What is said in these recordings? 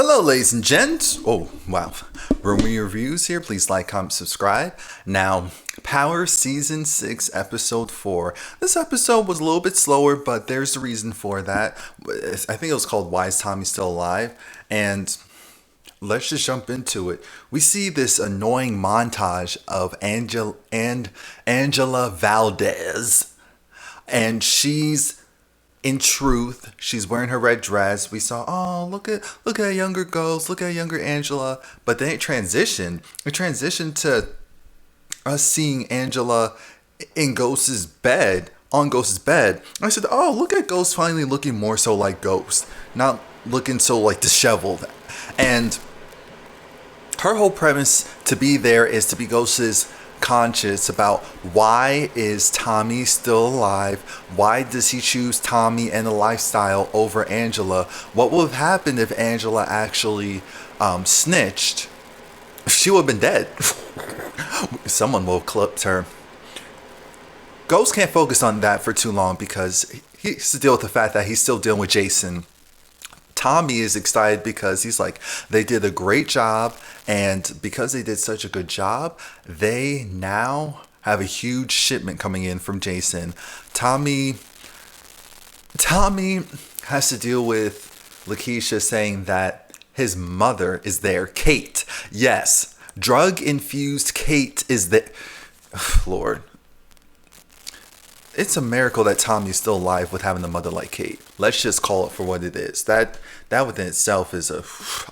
Hello, ladies and gents. Oh, wow. Romie Reviews here. Please like, comment, subscribe. Now, Power Season 6, Episode 4. This episode was a little bit slower, but there's a reason for that. I think it was called Why is Tommy Still Alive? And let's just jump into it. We see this annoying montage of Angela Valdez. And in truth, she's wearing her red dress. We saw, oh, look at younger Ghost, look at younger Angela. But then it transitioned to us seeing Angela in Ghost's bed, on Ghost's bed. I said, oh, look at Ghost finally looking more so like Ghost, not looking so like disheveled. And her whole premise to be there is to be Ghost's conscious about why is Tommy still alive? Why does he choose Tommy and the lifestyle over Angela? What would have happened if Angela actually snitched? She would have been dead. Someone will have clipped her. Ghost can't focus on that for too long because he has to deal with the fact that he's still dealing with Jason. Tommy is excited because he's like, they did a great job, and because they did such a good job, they now have a huge shipment coming in from Jason. Tommy has to deal with Lakeisha saying that his mother is there. Kate. Yes. Drug-infused Kate is there. Lord. It's a miracle that Tommy's still alive with having a mother like Kate. Let's just call it for what it is. That within itself is a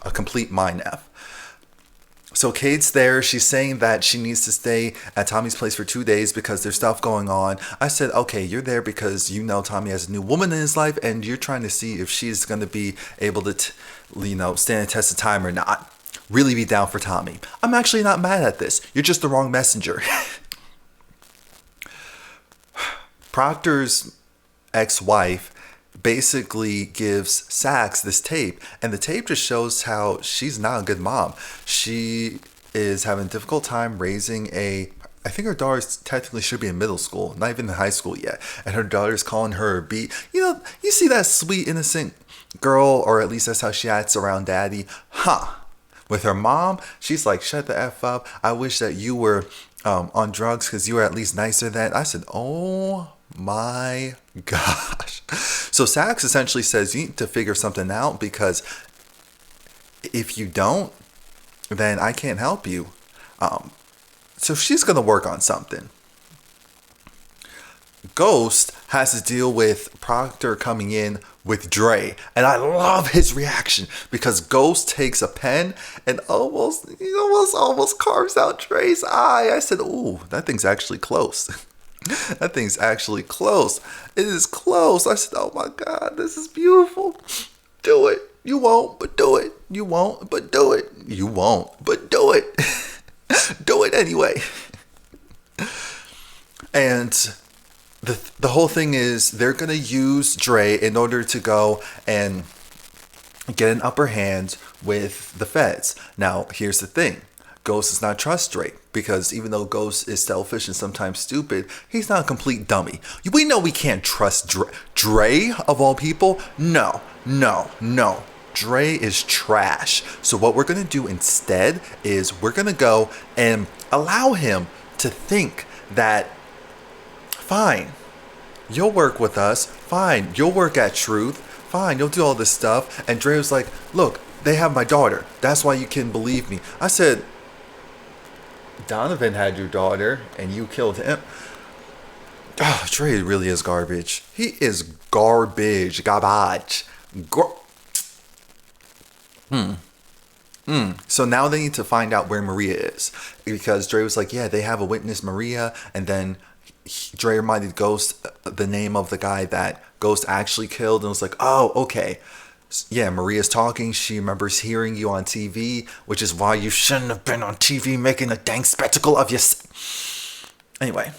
complete mind F. So Kate's there. She's saying that she needs to stay at Tommy's place for 2 days because there's stuff going on. I said, okay, you're there because you know Tommy has a new woman in his life and you're trying to see if she's going to be able to, stand the test of time or not. Really be down for Tommy. I'm actually not mad at this. You're just the wrong messenger. Proctor's ex-wife basically gives Sax this tape, and the tape just shows how she's not a good mom. She is having a difficult time raising I think her daughter technically should be in middle school, not even in high school yet, and her daughter's calling her a B. You see that sweet, innocent girl, or at least that's how she acts around daddy. With her mom, she's like, shut the F up. I wish that you were on drugs because you were at least nicer than. I said, oh my gosh. So Sax essentially says you need to figure something out because if you don't, then I can't help you. So she's going to work on something. Ghost has to deal with Proctor coming in with Dre. And I love his reaction because Ghost takes a pen and almost carves out Dre's eye. I said, ooh, that thing's actually close. That thing's actually close. It is close. I said, oh my God, this is beautiful. Do it. You won't, but do it. You won't, but do it. You won't, but do it. Do it anyway. And the whole thing is they're going to use Dre in order to go and get an upper hand with the feds. Now, here's the thing. Ghost does not trust Dre because even though Ghost is selfish and sometimes stupid, he's not a complete dummy. We know we can't trust Dre. Dre, of all people? No. Dre is trash. So what we're going to do instead is we're going to go and allow him to think that, fine, you'll work with us. Fine, you'll work at Truth. Fine, you'll do all this stuff. And Dre was like, look, they have my daughter. That's why you can believe me. I said, Donovan had your daughter and you killed him. Oh, Dre really is garbage. He is garbage. So now they need to find out where Maria is. Because Dre was like, yeah, they have a witness, Maria. And then Dre reminded Ghost the name of the guy that Ghost actually killed. And was like, oh, okay. Yeah, Maria's talking. She remembers hearing you on TV, which is why you shouldn't have been on TV making a dang spectacle of yourself. Anyway,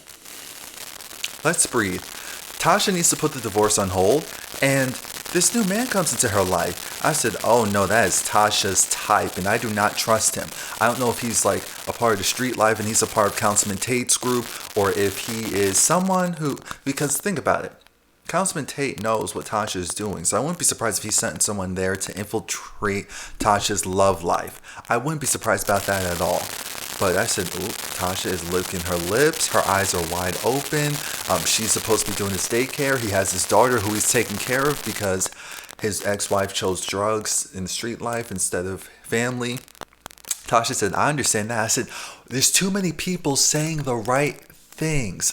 let's breathe. Tasha needs to put the divorce on hold, and this new man comes into her life. I said, oh no, that is Tasha's type, and I do not trust him. I don't know if he's like a part of the street life and he's a part of Councilman Tate's group, or if he is someone who, because think about it. Councilman Tate knows what Tasha is doing, so I wouldn't be surprised if he sent someone there to infiltrate Tasha's love life. I wouldn't be surprised about that at all. But I said, ooh, Tasha is licking her lips. Her eyes are wide open. She's supposed to be doing his daycare. He has his daughter who he's taking care of because his ex-wife chose drugs in the street life instead of family. Tasha said, I understand that. I said, there's too many people saying the right things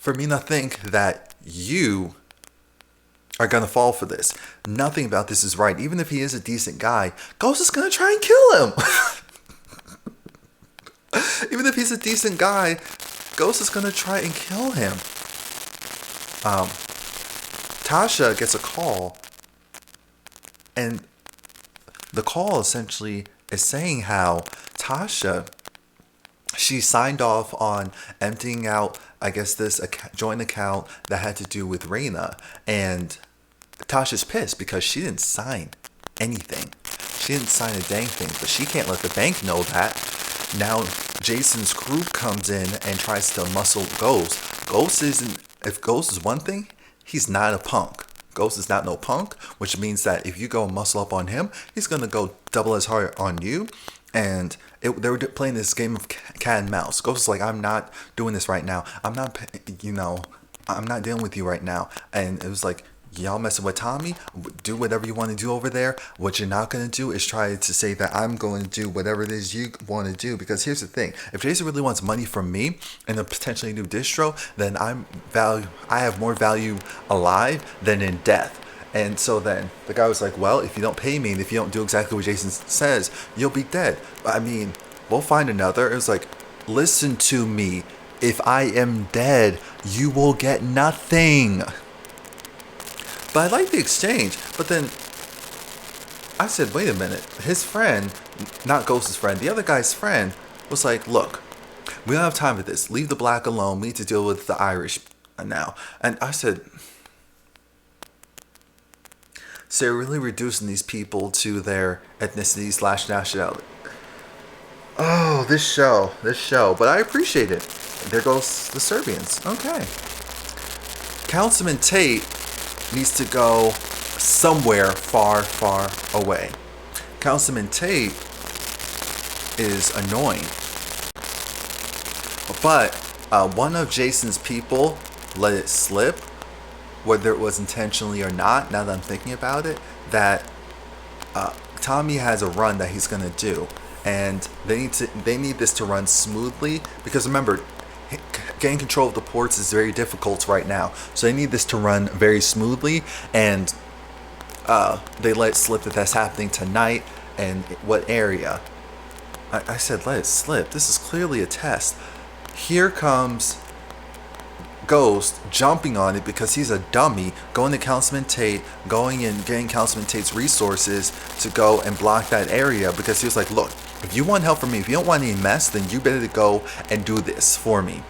for me not think that you are gonna fall for this. Nothing about this is right. Even if he is a decent guy, Ghost is gonna try and kill him. Even if he's a decent guy, Ghost is gonna try and kill him. Tasha gets a call, and the call essentially is saying how Tasha, she signed off on emptying out, I guess, this joint account that had to do with Raina. And Tasha's pissed because she didn't sign anything. She didn't sign a dang thing, but she can't let the bank know that. Now Jason's group comes in and tries to muscle Ghost. If Ghost is one thing, he's not a punk. Ghost is not no punk, which means that if you go and muscle up on him, he's going to go double as hard on you. And they were playing this game of cat and mouse. Ghost is like, I'm not doing this right now. I'm not dealing with you right now. And it was like, y'all messing with Tommy? Do whatever you want to do over there. What you're not going to do is try to say that I'm going to do whatever it is you want to do. Because here's the thing. If Jason really wants money from me and a potentially new distro, then I have more value alive than in death. And so then the guy was like, well, if you don't pay me and if you don't do exactly what Jason says, you'll be dead. I mean, we'll find another. It was like, listen to me. If I am dead, you will get nothing. But I like the exchange. But then I said, wait a minute. His friend, not Ghost's friend, the other guy's friend was like, look, we don't have time for this. Leave the black alone. We need to deal with the Irish now. And I said, so you're really reducing these people to their ethnicity / nationality. Oh, this show. But I appreciate it. There goes the Serbians. Okay. Councilman Tate needs to go somewhere far, far away. Councilman Tate is annoying. But one of Jason's people let it slip, whether it was intentionally or not, now that I'm thinking about it, that Tommy has a run that he's going to do. And they need this to run smoothly. Because remember, getting control of the ports is very difficult right now. So they need this to run very smoothly. And they let it slip that that's happening tonight. And what area? I said let it slip. This is clearly a test. Here comes Ghost jumping on it because he's a dummy, going to Councilman Tate, going and getting Councilman Tate's resources to go and block that area, because he was like, look, if you want help from me, if you don't want any mess, then you better go and do this for me.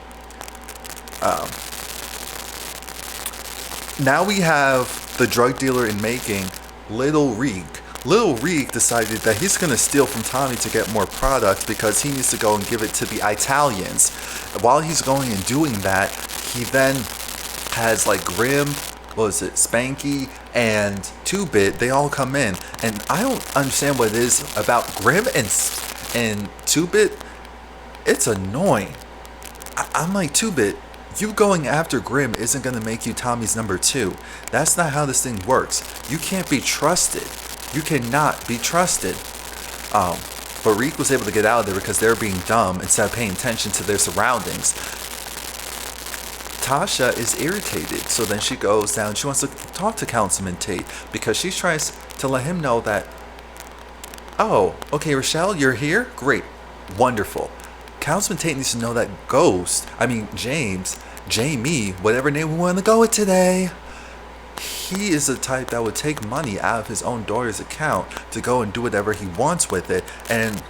Now we have the drug dealer in making, Little Reek. Little Reek decided that he's going to steal from Tommy to get more product because he needs to go and give it to the Italians. While he's going and doing that, he then has like Grim, Spanky, and 2-Bit. They all come in. And I don't understand what it is about Grim and 2-Bit. It's annoying. I'm like, 2-Bit, you going after Grim isn't going to make you Tommy's number 2. That's not how this thing works. You can't be trusted. You cannot be trusted. But Reek was able to get out of there because they were being dumb instead of paying attention to their surroundings. Tasha is irritated, so then she goes down. She wants to talk to Councilman Tate because she tries to let him know that, oh, okay, Rochelle, you're here? Great. Wonderful. Councilman Tate needs to know that Jamie, whatever name we want to go with today, he is the type that would take money out of his own daughter's account to go and do whatever he wants with it. And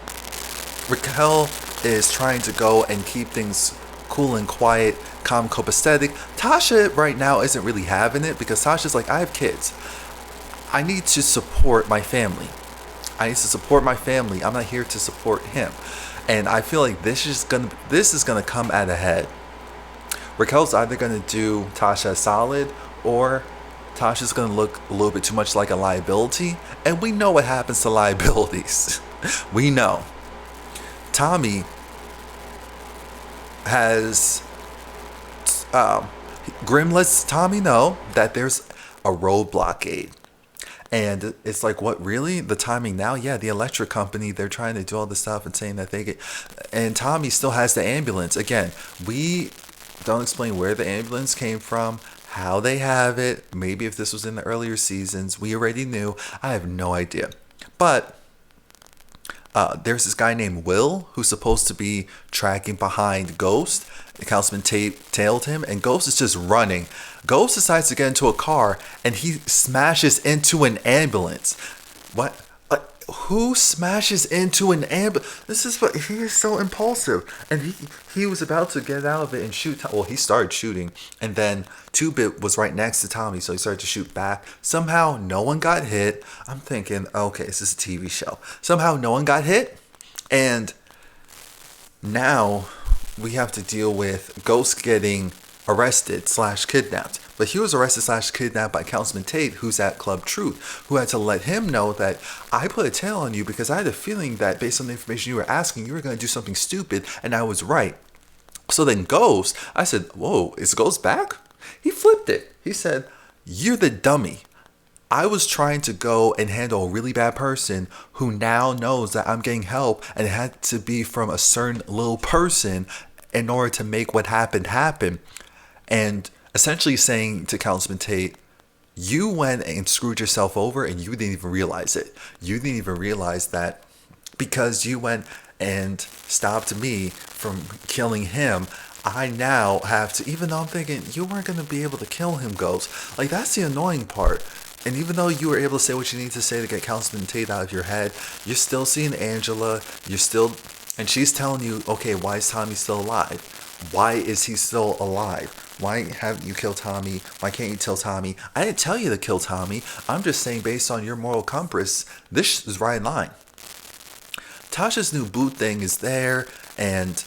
Raquel is trying to go and keep things cool and quiet, calm, copacetic. Tasha right now isn't really having it because Tasha's like, I have kids. I need to support my family. I'm not here to support him. And I feel like this is gonna come at a head Raquel's either going to do Tasha a solid, or Tasha's going to look a little bit too much like a liability. And we know what happens to liabilities. We know. Tommy has Grim lets Tommy know that there's a road blockade. And it's like, what, really? The timing now? Yeah, the electric company, they're trying to do all this stuff and saying that they get. And Tommy still has the ambulance. Again, we don't explain where the ambulance came from, how they have it. Maybe if this was in the earlier seasons, we already knew. I have no idea. But there's this guy named Will who's supposed to be tracking behind Ghost. Councilman Tate tailed him, and Ghost is just running. Ghost decides to get into a car, and he smashes into an ambulance. What? Who smashes into an ambulance? This is what he is so impulsive, and he was about to get out of it and shoot. Well, he started shooting, and then Two Bit was right next to Tommy, so he started to shoot back. Somehow, no one got hit. I'm thinking, okay, this is a TV show. Somehow, no one got hit, and now we have to deal with Ghost getting arrested / kidnapped. But he was arrested / kidnapped by Councilman Tate, who's at Club Truth, who had to let him know that I put a tail on you because I had a feeling that based on the information you were asking, you were going to do something stupid, and I was right. So then Ghost, I said, whoa, is Ghost back? He flipped it. He said, you're the dummy. I was trying to go and handle a really bad person who now knows that I'm getting help, and it had to be from a certain little person in order to make what happened happen. And essentially saying to Councilman Tate, you went and screwed yourself over and you didn't even realize it. You didn't even realize that because you went and stopped me from killing him, I now have to, even though I'm thinking you weren't going to be able to kill him, Ghost. Like, that's the annoying part. And even though you were able to say what you need to say to get Councilman Tate out of your head, you're still seeing Angela. And she's telling you, okay, why is Tommy still alive? Why is he still alive? Why haven't you killed Tommy? Why can't you kill Tommy? I didn't tell you to kill Tommy. I'm just saying, based on your moral compass, this is right in line. Tasha's new boot thing is there, and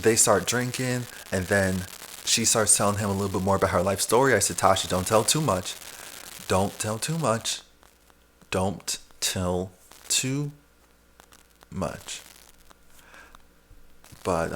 they start drinking, and then she starts telling him a little bit more about her life story. I said, Tasha, don't tell too much. Don't tell too much. Don't tell too much. But,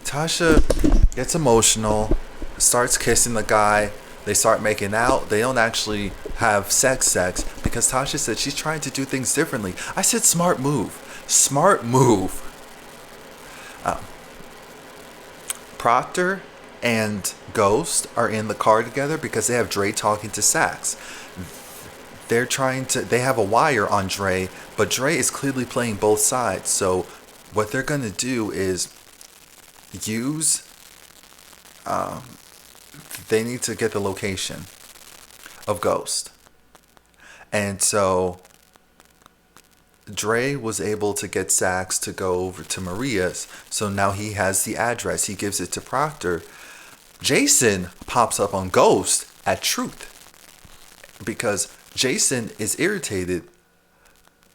Tasha gets emotional, starts kissing the guy. They start making out. They don't actually have sex because Tasha said she's trying to do things differently. I said smart move. Smart move. Proctor and Ghost are in the car together because they have Dre talking to Sax. They have a wire on Dre, but Dre is clearly playing both sides. So what they're going to do is they need to get the location of Ghost. And so Dre was able to get Sax to go over to Maria's. So now he has the address. He gives it to Proctor. Jason pops up on Ghost at Truth because Jason is irritated.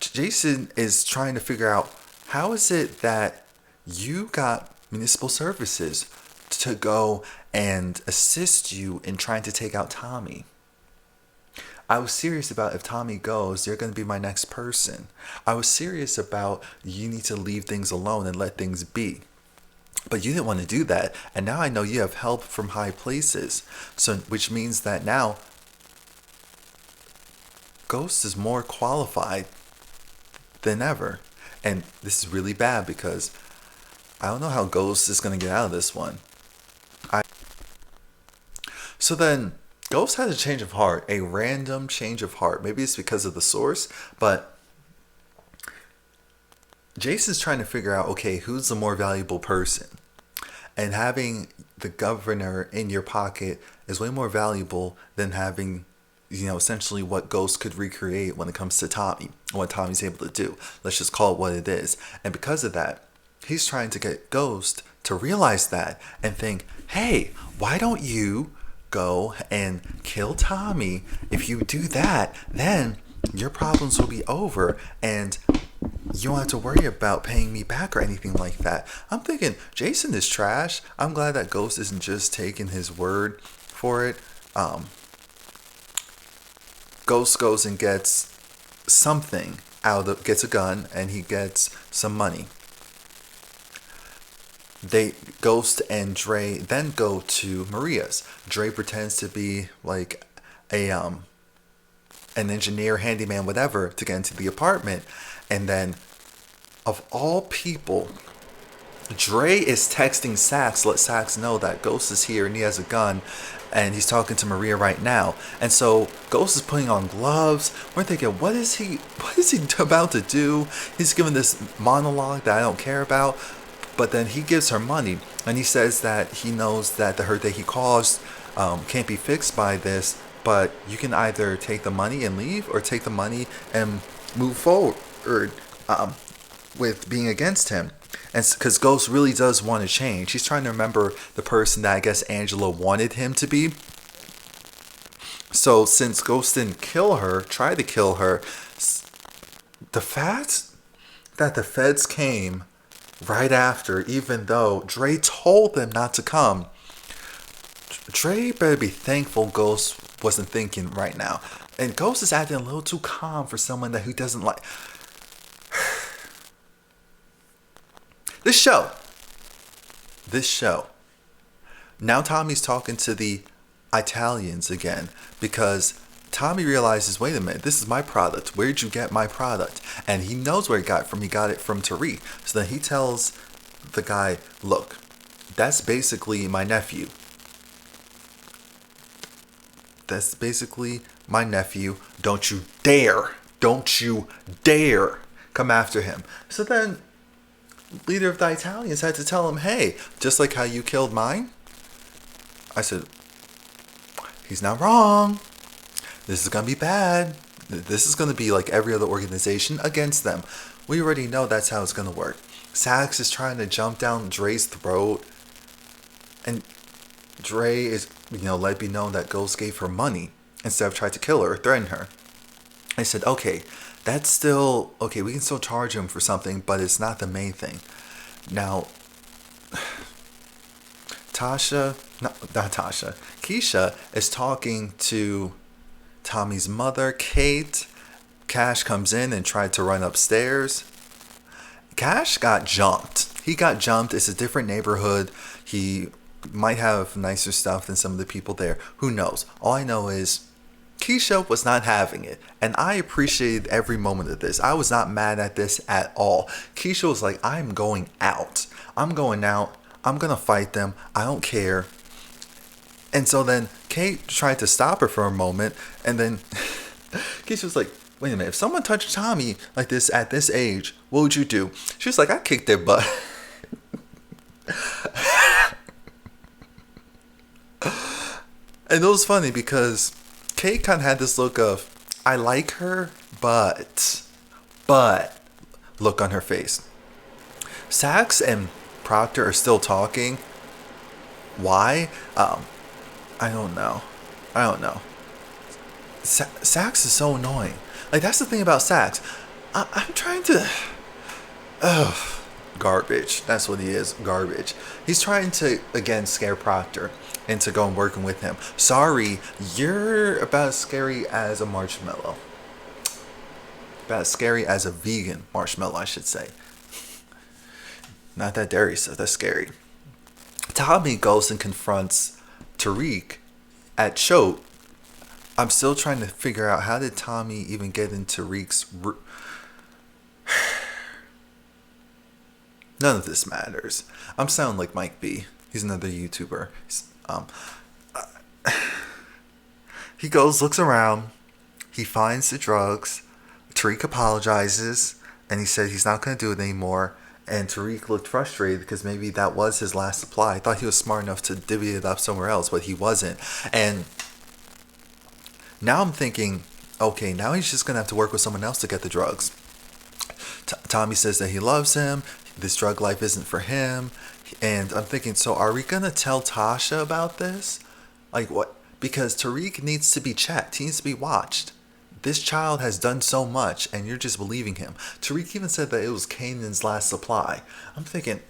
Jason is trying to figure out, how is it that you got municipal services to go and assist you in trying to take out Tommy? I was serious about, if Tommy goes, you're going to be my next person. I was serious about, you need to leave things alone and let things be. But you didn't want to do that. And now I know you have help from high places. So, which means that now Ghost is more qualified than ever. And this is really bad because I don't know how Ghost is going to get out of this one. So then Ghost had a change of heart, a random change of heart. Maybe it's because of the source, but Jason's trying to figure out, okay, who's the more valuable person? And having the governor in your pocket is way more valuable than having, essentially what Ghost could recreate when it comes to Tommy, what Tommy's able to do. Let's just call it what it is. And because of that, he's trying to get Ghost to realize that and think, hey, why don't you go and kill Tommy? If you do that, then your problems will be over, and you don't have to worry about paying me back or anything like that. I'm thinking Jason is trash. I'm glad that Ghost isn't just taking his word for it. Ghost goes and gets something gets a gun, and he gets some money. They Ghost and Dre then go to Maria's. Dre pretends to be like a an engineer, handyman, whatever, to get into the apartment, and then of all people, Dre is texting Sax, let Sax know that Ghost is here and he has a gun, and he's talking to Maria right now. And so Ghost is putting on gloves. We're thinking, what is he about to do? He's giving this monologue that I don't care about. But then he gives her money, and he says that he knows that the hurt that he caused can't be fixed by this, but you can either take the money and leave, or take the money and move forward with being against him. And because Ghost really does want to change. He's trying to remember the person that I guess Angela wanted him to be. So since Ghost didn't try to kill her, the fact that the feds came right after, even though Dre told them not to come, Dre better be thankful Ghost wasn't thinking right now. And Ghost is acting a little too calm for someone that he doesn't like. This show. Now Tommy's talking to the Italians again, because Tommy realizes, wait a minute, this is my product. Where'd you get my product? And he knows where he got it from. He got it from Tariq. So then he tells the guy, look, that's basically my nephew. Don't you dare come after him. So then leader of the Italians had to tell him, hey, just like how you killed mine. I said, he's not wrong. This is going to be bad. This is going to be like every other organization against them. We already know that's how it's going to work. Sax is trying to jump down Dre's throat. And Dre is, let it be known that Ghost gave her money instead of trying to kill her or threaten her. I said, okay, that's still, okay, we can still charge him for something, but it's not the main thing. Now, Keisha is talking to Tommy's mother, Kate. Cash comes in and tried to run upstairs. Cash got jumped. He got jumped. It's a different neighborhood. He might have nicer stuff than some of the people there. Who knows? All I know is Keisha was not having it. And I appreciated every moment of this. I was not mad at this at all. Keisha was like, I'm going out. I'm going out. I'm going to fight them. I don't care. And so then Kate tried to stop her for a moment. And then Keisha was like, wait a minute. If someone touched Tommy like this at this age, what would you do? She was like, I kicked their butt. And it was funny because Kate kind of had this look of, I like her, but look on her face. Sax and Proctor are still talking. Why? I don't know. Sax is so annoying. Like, that's the thing about Sax. I'm trying to... Garbage. That's what he is. Garbage. He's trying to, again, scare Proctor into going working with him. Sorry, you're about as scary as a marshmallow. About as scary as a vegan marshmallow, I should say. Not that dairy stuff. That's scary. Tommy goes and confronts Tariq at Choate. I'm still trying to figure out, how did Tommy even get in Tariq's None of this matters. I'm sounding like Mike B. He's another YouTuber. He goes, looks around. He finds the drugs. Tariq apologizes, and he said he's not going to do it anymore. And Tariq looked frustrated because maybe that was his last supply. I thought he was smart enough to divvy it up somewhere else, but he wasn't. And now I'm thinking, okay, now he's just going to have to work with someone else to get the drugs. Tommy says that he loves him. This drug life isn't for him. And I'm thinking, so are we going to tell Tasha about this? Like, what? Because Tariq needs to be checked. He needs to be watched. this child has done so much and you're just believing him. Tariq even said that it was Kanan's last supply. I'm thinking,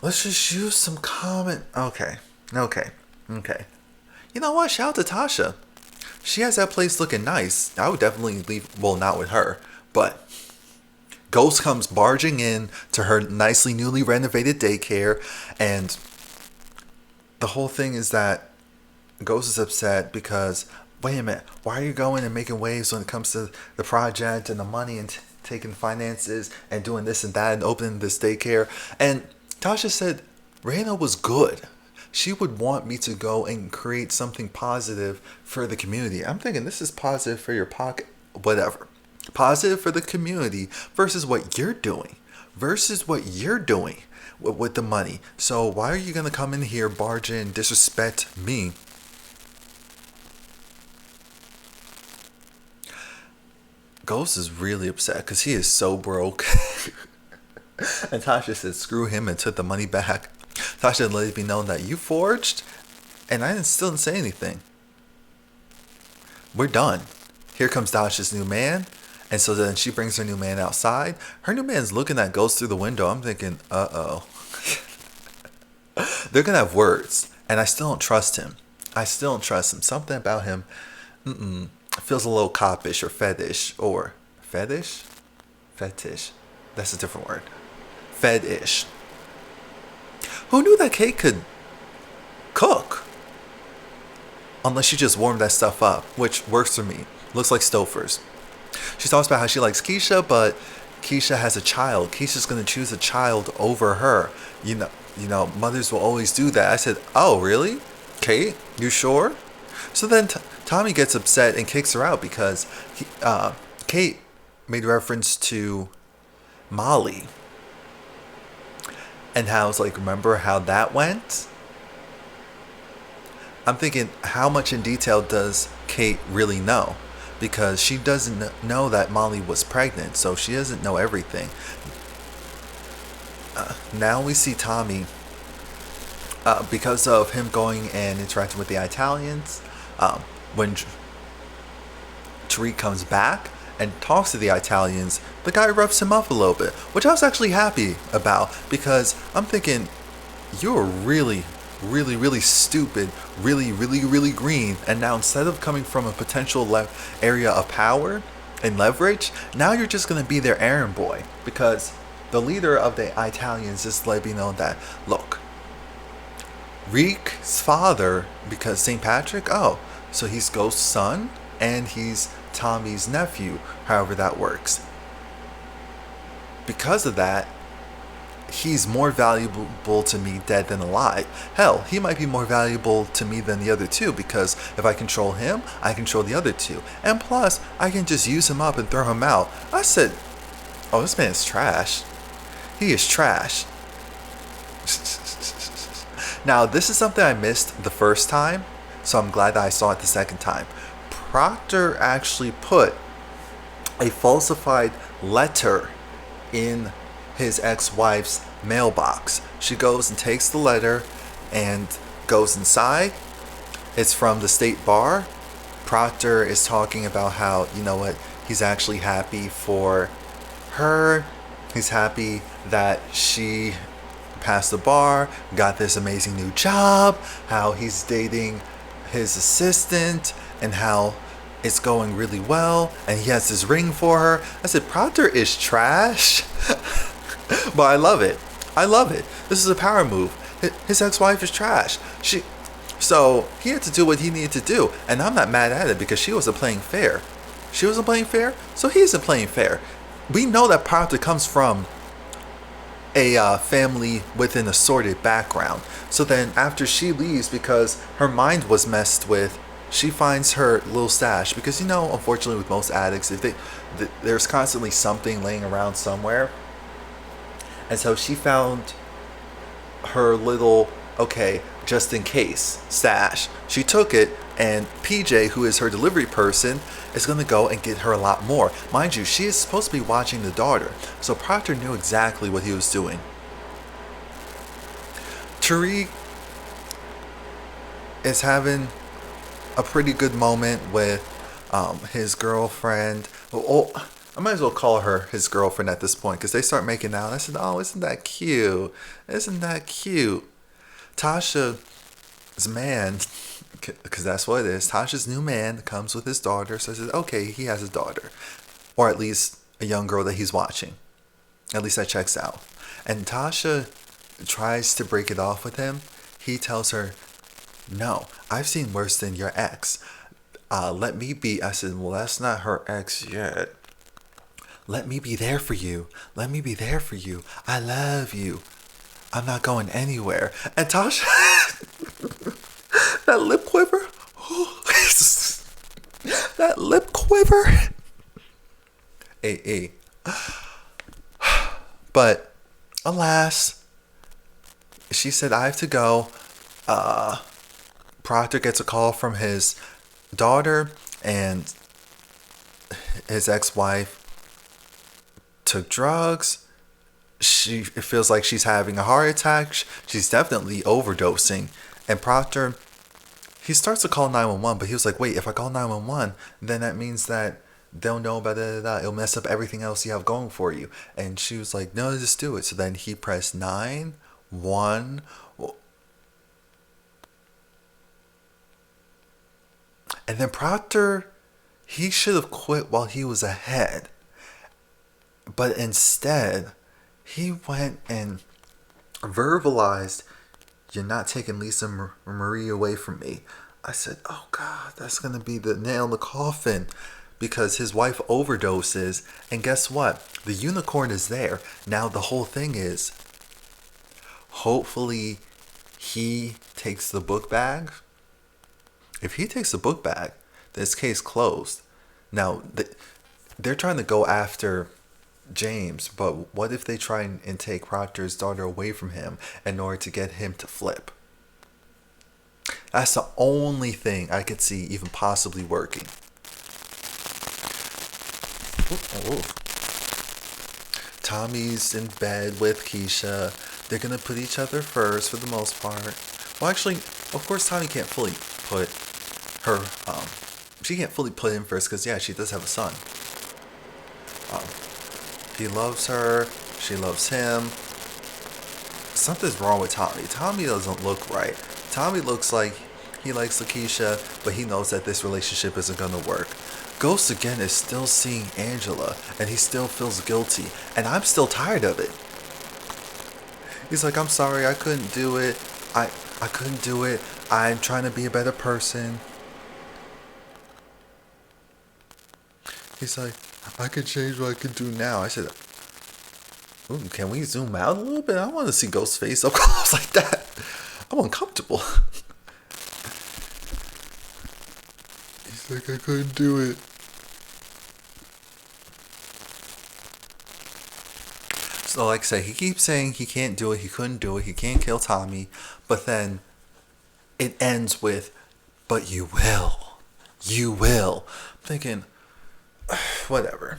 let's just use some common. Okay, okay, okay. You know what? Shout out to Tasha. She has that place looking nice. I would definitely leave. Well, not with her, but Ghost comes barging in to her nicely newly renovated daycare, and the whole thing is that Ghost is upset because, wait a minute, why are you going and making waves when it comes to the project and the money and taking finances and doing this and that and opening this daycare? And Tasha said Reina was good. She would want me to go and create something positive for the community. I'm thinking this is positive for your pocket, whatever. Positive for the community versus what you're doing. Versus what you're doing with the money. So why are you going to come in here, barge in, disrespect me? Ghost is really upset because he is so broke. And Tasha said, screw him, and took the money back. Tasha let it be known that you forged, and I still didn't say anything. We're done. Here comes Tasha's new man. And so then she brings her new man outside. Her new man's looking at Ghost through the window. I'm thinking, uh-oh. They're going to have words. And I still don't trust him. Something about him feels a little coppish or fetish. Or fetish? Fetish. That's a different word. Fed-ish. Who knew that Kate could cook? Unless she just warmed that stuff up, which works for me. Looks like Stouffer's. She talks about how she likes Keisha, but Keisha has a child. Keisha's going to choose a child over her. You know, mothers will always do that. I said, oh, really? Kate, you sure? So then Tommy gets upset and kicks her out because Kate made reference to Molly. And how it's like, remember how that went? I'm thinking, how much in detail does Kate really know? Because she doesn't know that Molly was pregnant, so she doesn't know everything. Now we see Tommy, because of him going and interacting with the Italians, when Tariq comes back and talks to the Italians, the guy roughs him up a little bit, which I was actually happy about, because I'm thinking, you're really stupid, really green, and now instead of coming from a potential area of power and leverage, now you're just going to be their errand boy, because the leader of the Italians just let me know that, look, Reek's father, because St. Patrick, so he's Ghost's son, and he's Tommy's nephew, however that works. Because of that, he's more valuable to me dead than alive. Hell, he might be more valuable to me than the other two, because if I control him, I control the other two. And plus, I can just use him up and throw him out. I said, oh, this man's trash. He is trash. Now, this is something I missed the first time, so I'm glad that I saw it the second time. Proctor actually put a falsified letter in his ex-wife's mailbox. She goes and takes the letter and goes inside. It's from the state bar. Proctor is talking about how, you know what, he's actually happy for her. He's happy that she passed the bar, got this amazing new job, how he's dating his assistant, and how it's going really well, and he has this ring for her. I said, Proctor is trash. But I love it. This is a power move. His ex-wife is trash. So he had to do what he needed to do. And I'm not mad at it because she wasn't playing fair. So he isn't playing fair. We know that Proctor comes from a family with an assorted background. So then after she leaves because her mind was messed with, she finds her little stash. Because, unfortunately with most addicts, there's constantly something laying around somewhere. And so she found her little, just in case stash. She took it, and PJ, who is her delivery person, is going to go and get her a lot more. Mind you, she is supposed to be watching the daughter. So Proctor knew exactly what he was doing. Tariq is having a pretty good moment with his girlfriend. Oh, I might as well call her his girlfriend at this point because they start making out. And I said, "Oh, isn't that cute? Isn't that cute?" Tasha's man, because that's what it is. Tasha's new man comes with his daughter. So I said, "Okay, he has a daughter, or at least a young girl that he's watching. At least that checks out." And Tasha tries to break it off with him. He tells her, "No, I've seen worse than your ex. Let me be." I said, "Well, that's not her ex yet. Let me be there for you. Let me be there for you. I love you. I'm not going anywhere." And Tasha, that lip quiver, that lip quiver. Hey. But alas, she said, "I have to go." Proctor gets a call from his daughter, and his ex-wife took drugs. It feels like she's having a heart attack. She's definitely overdosing. And Proctor, he starts to call 911, but he was like, "Wait, if I call 911, then that means that they'll know about it. It'll mess up everything else you have going for you." And she was like, "No, just do it." So then he pressed 911. And then Proctor, he should have quit while he was ahead. But instead, he went and verbalized, "You're not taking Lisa Marie away from me." I said, "Oh God, that's going to be the nail in the coffin." Because his wife overdoses. And guess what? The unicorn is there. Now the whole thing is, hopefully he takes the book bag. If he takes the book bag, this case closed. Now, they're trying to go after James, but what if they try and take Proctor's daughter away from him in order to get him to flip? That's the only thing I could see even possibly working. Ooh. Tommy's in bed with Keisha. They're gonna put each other first for the most part. Well, actually, of course, Tommy can't fully put her. She can't fully put him first because she does have a son. He loves her. She loves him. Something's wrong with Tommy. Tommy doesn't look right. Tommy looks like he likes Lakeisha, but he knows that this relationship isn't gonna work. Ghost again is still seeing Angela, and he still feels guilty, and I'm still tired of it. He's like, "I'm sorry, I couldn't do it. I couldn't do it. I'm trying to be a better person." He's like, "I can change what I can do now." I said, "Ooh, can we zoom out a little bit? I want to see Ghost's face up close like that. I'm uncomfortable." He's like, "I couldn't do it." So like I said, he keeps saying he can't do it, he couldn't do it, he can't kill Tommy, but then it ends with, "But you will. You will." I'm thinking, whatever.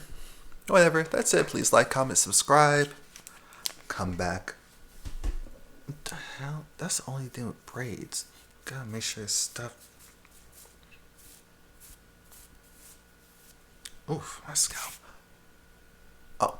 Whatever. That's it. Please like, comment, subscribe. Come back. What the hell? That's the only thing with braids. Gotta make sure it's stuff. Oof, my scalp. Oh,